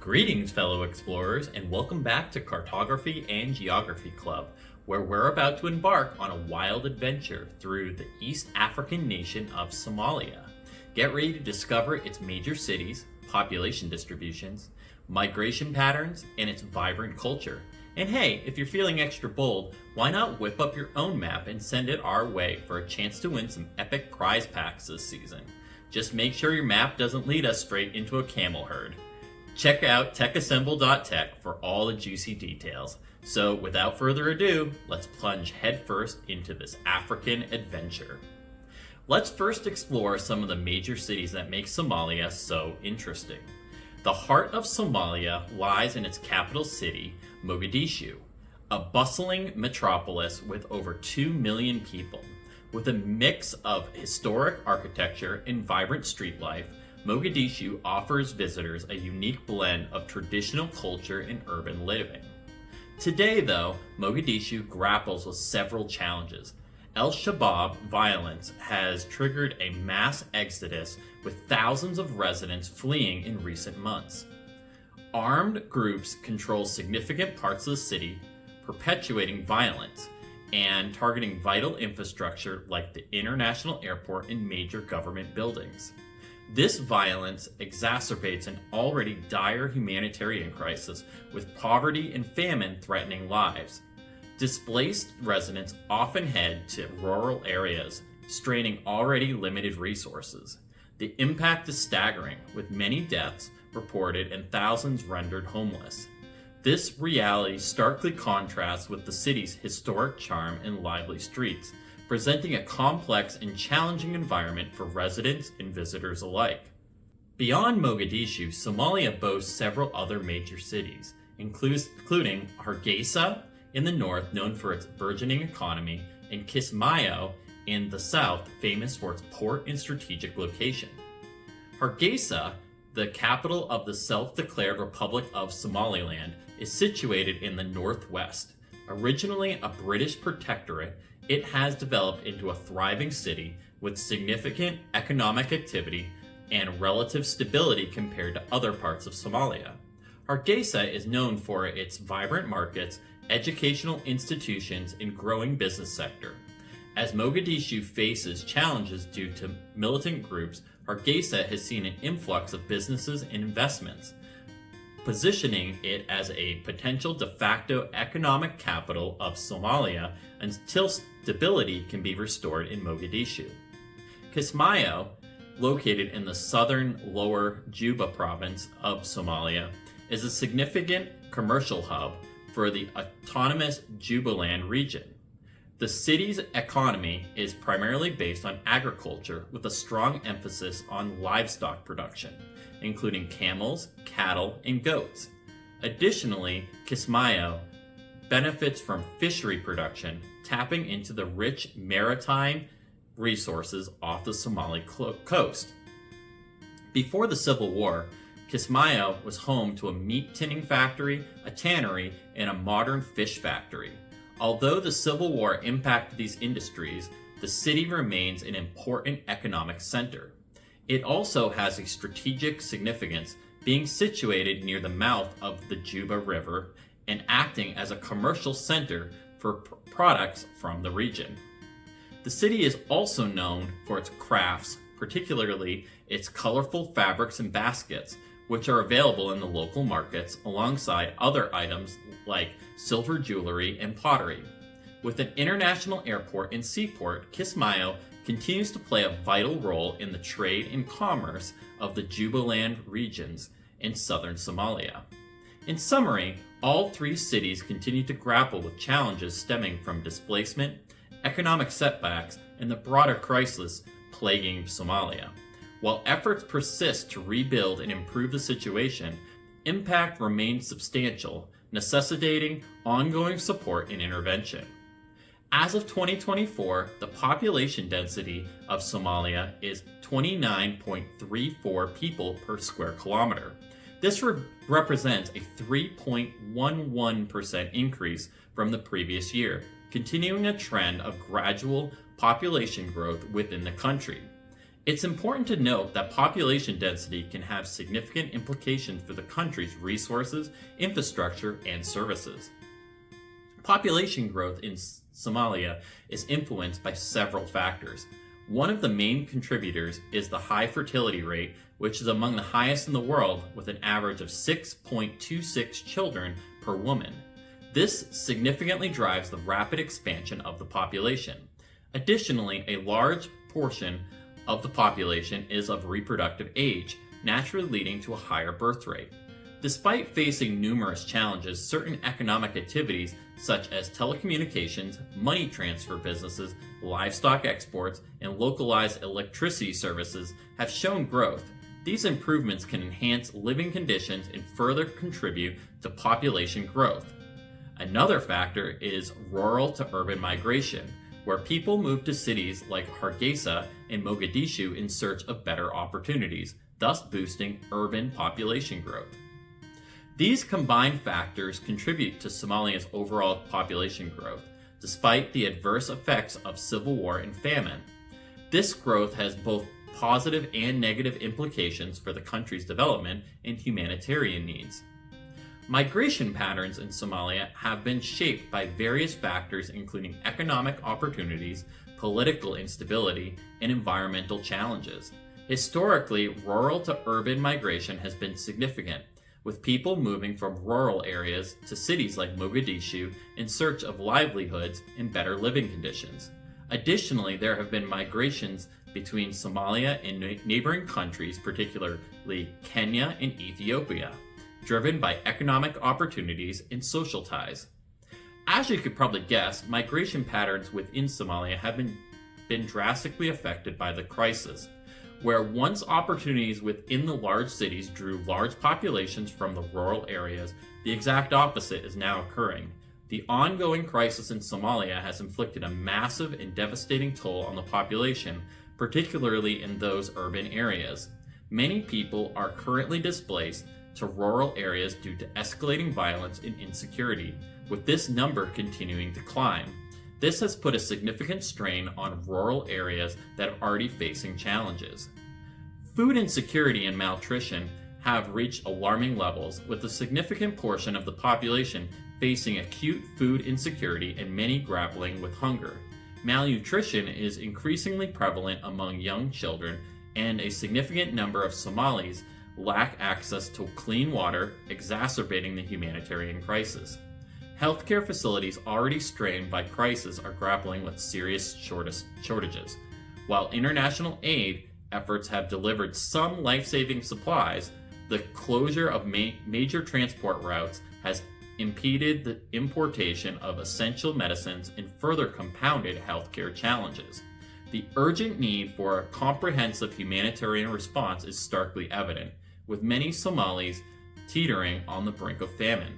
Greetings, fellow explorers, and welcome back to Cartography and Geography Club, where we're about to embark on a wild adventure through the East African nation of Somalia. Get ready to discover its major cities, population distributions, migration patterns, and its vibrant culture. And hey, if you're feeling extra bold, why not whip up your own map and send it our way for a chance to win some epic prize packs this season? Just make sure your map doesn't lead us straight into a camel herd. Check out TECHASSEMBLE.TECH for all the juicy details. So without further ado, let's plunge headfirst into this African adventure. Let's first explore some of the major cities that make Somalia so interesting. The heart of Somalia lies in its capital city, Mogadishu, a bustling metropolis with over 2 million people. With a mix of historic architecture and vibrant street life, Mogadishu offers visitors a unique blend of traditional culture and urban living. Today, though, Mogadishu grapples with several challenges. Al-Shabaab violence has triggered a mass exodus with thousands of residents fleeing in recent months. Armed groups control significant parts of the city, perpetuating violence and targeting vital infrastructure like the international airport and major government buildings. This violence exacerbates an already dire humanitarian crisis, with poverty and famine threatening lives. Displaced residents often head to rural areas, straining already limited resources. The impact is staggering, with many deaths reported and thousands rendered homeless. This reality starkly contrasts with the city's historic charm and lively streets, presenting a complex and challenging environment for residents and visitors alike. Beyond Mogadishu, Somalia boasts several other major cities, including Hargeisa in the north, known for its burgeoning economy, and Kismayo in the south, famous for its port and strategic location. Hargeisa, the capital of the self-declared Republic of Somaliland, is situated in the northwest. Originally a British protectorate, it has developed into a thriving city with significant economic activity and relative stability compared to other parts of Somalia. Hargeisa is known for its vibrant markets, educational institutions, and growing business sector. As Mogadishu faces challenges due to militant groups, Hargeisa has seen an influx of businesses and investments, positioning it as a potential de facto economic capital of Somalia until stability can be restored in Mogadishu. Kismayo, located in the southern Lower Juba province of Somalia, is a significant commercial hub for the autonomous Jubaland region. The city's economy is primarily based on agriculture, with a strong emphasis on livestock production, including camels, cattle, and goats. Additionally, Kismayo benefits from fishery production, tapping into the rich maritime resources off the Somali coast. Before the Civil War, Kismayo was home to a meat tinning factory, a tannery, and a modern fish factory. Although the Civil War impacted these industries, the city remains an important economic center. It also has a strategic significance, being situated near the mouth of the Juba River and acting as a commercial center for products from the region. The city is also known for its crafts, particularly its colorful fabrics and baskets, which are available in the local markets alongside other items like silver jewelry and pottery. With an international airport and seaport, Kismayo continues to play a vital role in the trade and commerce of the Jubaland regions in southern Somalia. In summary, all three cities continue to grapple with challenges stemming from displacement, economic setbacks, and the broader crisis plaguing Somalia. While efforts persist to rebuild and improve the situation, impact remains substantial, necessitating ongoing support and intervention. As of 2024, the population density of Somalia is 29.34 people per square kilometer. This represents a 3.11% increase from the previous year, continuing a trend of gradual population growth within the country. It's important to note that population density can have significant implications for the country's resources, infrastructure, and services. Population growth in Somalia is influenced by several factors. One of the main contributors is the high fertility rate, which is among the highest in the world, with an average of 6.26 children per woman. This significantly drives the rapid expansion of the population. Additionally, a large portion of the population is of reproductive age, naturally leading to a higher birth rate. Despite facing numerous challenges, certain economic activities such as telecommunications, money transfer businesses, livestock exports, and localized electricity services have shown growth. These improvements can enhance living conditions and further contribute to population growth. Another factor is rural to urban migration, where people move to cities like Hargeisa and Mogadishu in search of better opportunities, thus boosting urban population growth. These combined factors contribute to Somalia's overall population growth, despite the adverse effects of civil war and famine. This growth has both positive and negative implications for the country's development and humanitarian needs. Migration patterns in Somalia have been shaped by various factors including economic opportunities, political instability, and environmental challenges. Historically, rural to urban migration has been significant, with people moving from rural areas to cities like Mogadishu in search of livelihoods and better living conditions. Additionally, there have been migrations between Somalia and neighboring countries, particularly Kenya and Ethiopia, driven by economic opportunities and social ties. As you could probably guess, migration patterns within Somalia have been drastically affected by the crisis. Where once opportunities within the large cities drew large populations from the rural areas, the exact opposite is now occurring. The ongoing crisis in Somalia has inflicted a massive and devastating toll on the population, particularly in those urban areas. Many people are currently displaced to rural areas due to escalating violence and insecurity, with this number continuing to climb. This has put a significant strain on rural areas that are already facing challenges. Food insecurity and malnutrition have reached alarming levels, with a significant portion of the population facing acute food insecurity and many grappling with hunger. Malnutrition is increasingly prevalent among young children, and a significant number of Somalis lack access to clean water, exacerbating the humanitarian crisis. Healthcare facilities already strained by crisis are grappling with serious shortages. While international aid efforts have delivered some life-saving supplies, the closure of major transport routes has impeded the importation of essential medicines and further compounded healthcare challenges. The urgent need for a comprehensive humanitarian response is starkly evident, with many Somalis teetering on the brink of famine.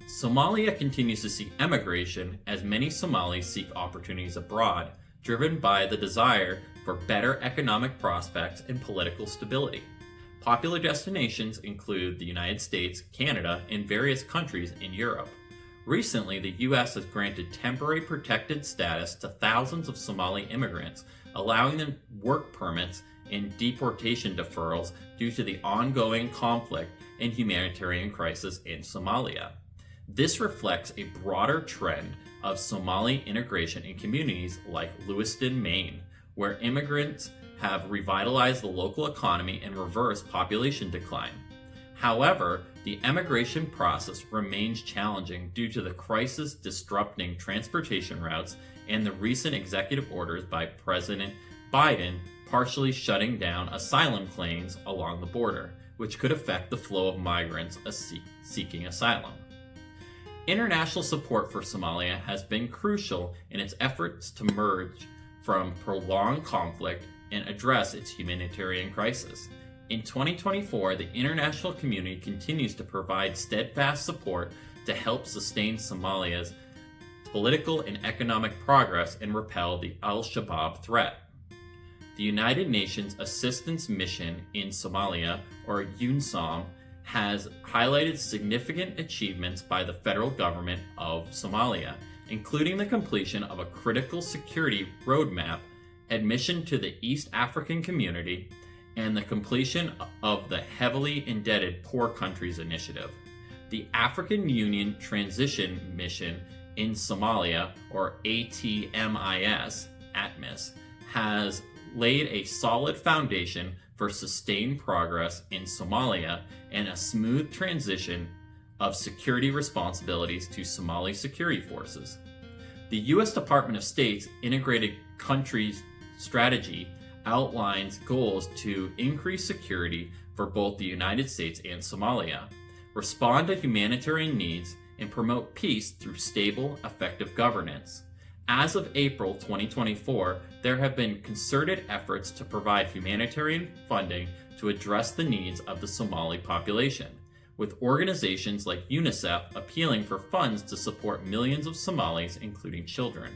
Somalia continues to see emigration as many Somalis seek opportunities abroad, driven by the desire for better economic prospects and political stability. Popular destinations include the United States, Canada, and various countries in Europe. Recently, the U.S. has granted temporary protected status to thousands of Somali immigrants, allowing them work permits and deportation deferrals due to the ongoing conflict and humanitarian crisis in Somalia. This reflects a broader trend of Somali integration in communities like Lewiston, Maine, where immigrants have revitalized the local economy and reversed population decline. However, the emigration process remains challenging due to the crisis disrupting transportation routes and the recent executive orders by President Biden partially shutting down asylum claims along the border, which could affect the flow of migrants seeking asylum. International support for Somalia has been crucial in its efforts to emerge from prolonged conflict and address its humanitarian crisis. In 2024, the international community continues to provide steadfast support to help sustain Somalia's political and economic progress and repel the Al-Shabaab threat. The United Nations Assistance Mission in Somalia, or UNSOM, has highlighted significant achievements by the federal government of Somalia, including the completion of a critical security roadmap admission to the East African Community, and the completion of the Heavily Indebted Poor Countries Initiative. The African Union Transition Mission in Somalia, or ATMIS, has laid a solid foundation for sustained progress in Somalia and a smooth transition of security responsibilities to Somali security forces. The U.S. Department of State's Integrated Countries Strategy outlines goals to increase security for both the United States and Somalia, respond to humanitarian needs, and promote peace through stable, effective governance. As of April 2024, there have been concerted efforts to provide humanitarian funding to address the needs of the Somali population, with organizations like UNICEF appealing for funds to support millions of Somalis, including children.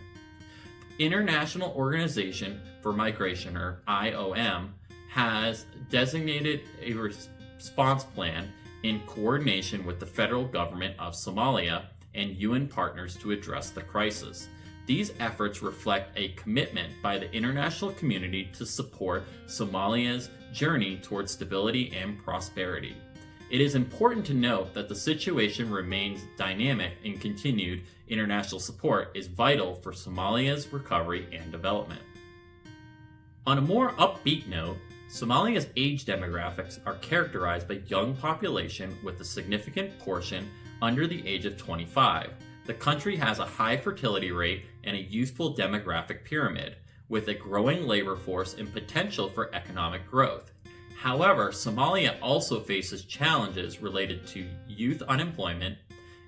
The International Organization for Migration, or IOM, has designated a response plan in coordination with the federal government of Somalia and UN partners to address the crisis. These efforts reflect a commitment by the international community to support Somalia's journey towards stability and prosperity. It is important to note that the situation remains dynamic, and continued international support is vital for Somalia's recovery and development. On a more upbeat note, Somalia's age demographics are characterized by young population with a significant portion under the age of 25. The country has a high fertility rate and a youthful demographic pyramid, with a growing labor force and potential for economic growth. However, Somalia also faces challenges related to youth unemployment,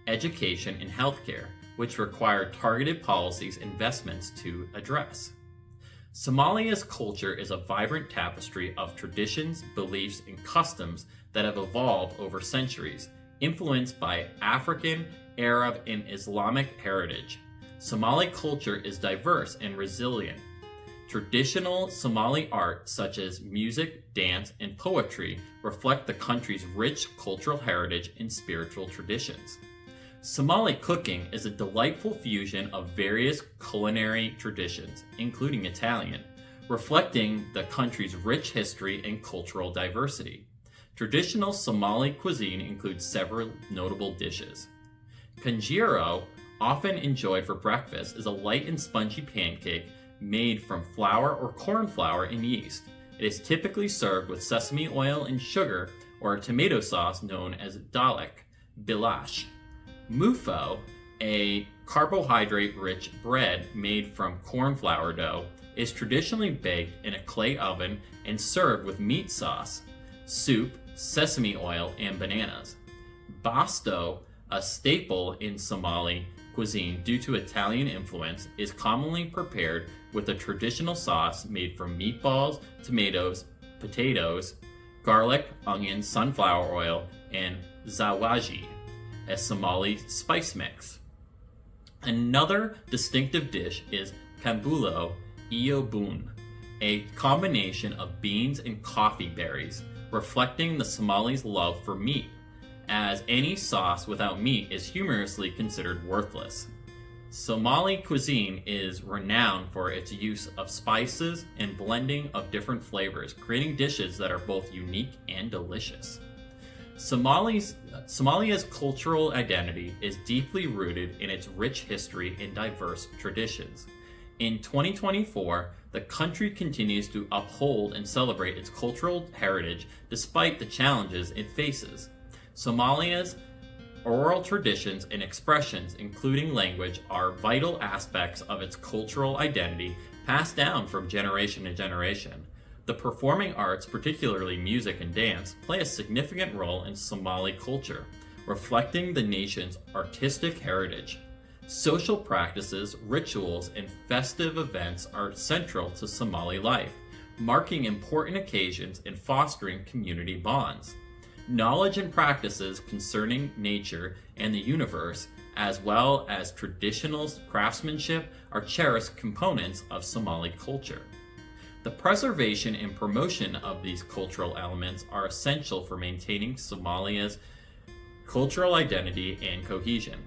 education, and healthcare, which require targeted policies and investments to address. Somalia's culture is a vibrant tapestry of traditions, beliefs, and customs that have evolved over centuries, influenced by African, Arab, and Islamic heritage. Somali culture is diverse and resilient. Traditional Somali art, such as music, dance, and poetry, reflect the country's rich cultural heritage and spiritual traditions. Somali cooking is a delightful fusion of various culinary traditions, including Italian, reflecting the country's rich history and cultural diversity. Traditional Somali cuisine includes several notable dishes. Kanjiro, often enjoyed for breakfast, is a light and spongy pancake made from flour or corn flour and yeast. It is typically served with sesame oil and sugar, or a tomato sauce known as dalek, bilash. Mufo, a carbohydrate-rich bread made from corn flour dough, is traditionally baked in a clay oven and served with meat sauce, soup, sesame oil, and bananas. Basto, a staple in Somali cuisine due to Italian influence, is commonly prepared with a traditional sauce made from meatballs, tomatoes, potatoes, garlic, onions, sunflower oil, and zawaji, a Somali spice mix. Another distinctive dish is kambulo iyobun, a combination of beans and coffee berries, reflecting the Somalis' love for meat, as any sauce without meat is humorously considered worthless. Somali cuisine is renowned for its use of spices and blending of different flavors, creating dishes that are both unique and delicious. Somalia's cultural identity is deeply rooted in its rich history and diverse traditions. In 2024, the country continues to uphold and celebrate its cultural heritage despite the challenges it faces. Somalia's oral traditions and expressions, including language, are vital aspects of its cultural identity passed down from generation to generation. The performing arts, particularly music and dance, play a significant role in Somali culture, reflecting the nation's artistic heritage. Social practices, rituals, and festive events are central to Somali life, marking important occasions and fostering community bonds. Knowledge and practices concerning nature and the universe, as well as traditional craftsmanship, are cherished components of Somali culture. The preservation and promotion of these cultural elements are essential for maintaining Somalia's cultural identity and cohesion.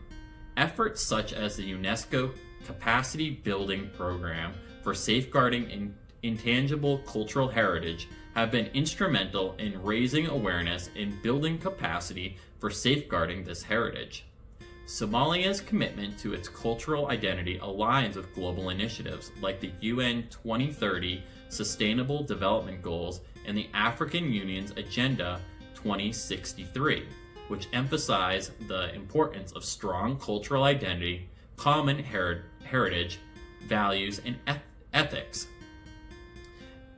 Efforts such as the UNESCO Capacity Building Program for safeguarding and intangible cultural heritage have been instrumental in raising awareness and building capacity for safeguarding this heritage. Somalia's commitment to its cultural identity aligns with global initiatives like the UN 2030 Sustainable Development Goals and the African Union's Agenda 2063, which emphasize the importance of strong cultural identity, common heritage, values, and ethics.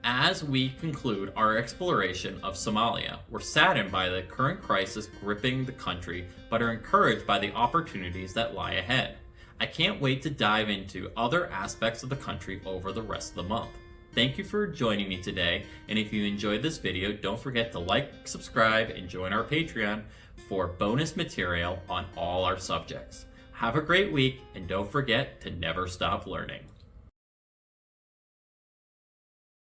As we conclude our exploration of Somalia, we're saddened by the current crisis gripping the country, but are encouraged by the opportunities that lie ahead. I can't wait to dive into other aspects of the country over the rest of the month. Thank you for joining me today, and if you enjoyed this video, don't forget to like, subscribe, and join our Patreon for bonus material on all our subjects. Have a great week, and don't forget to never stop learning.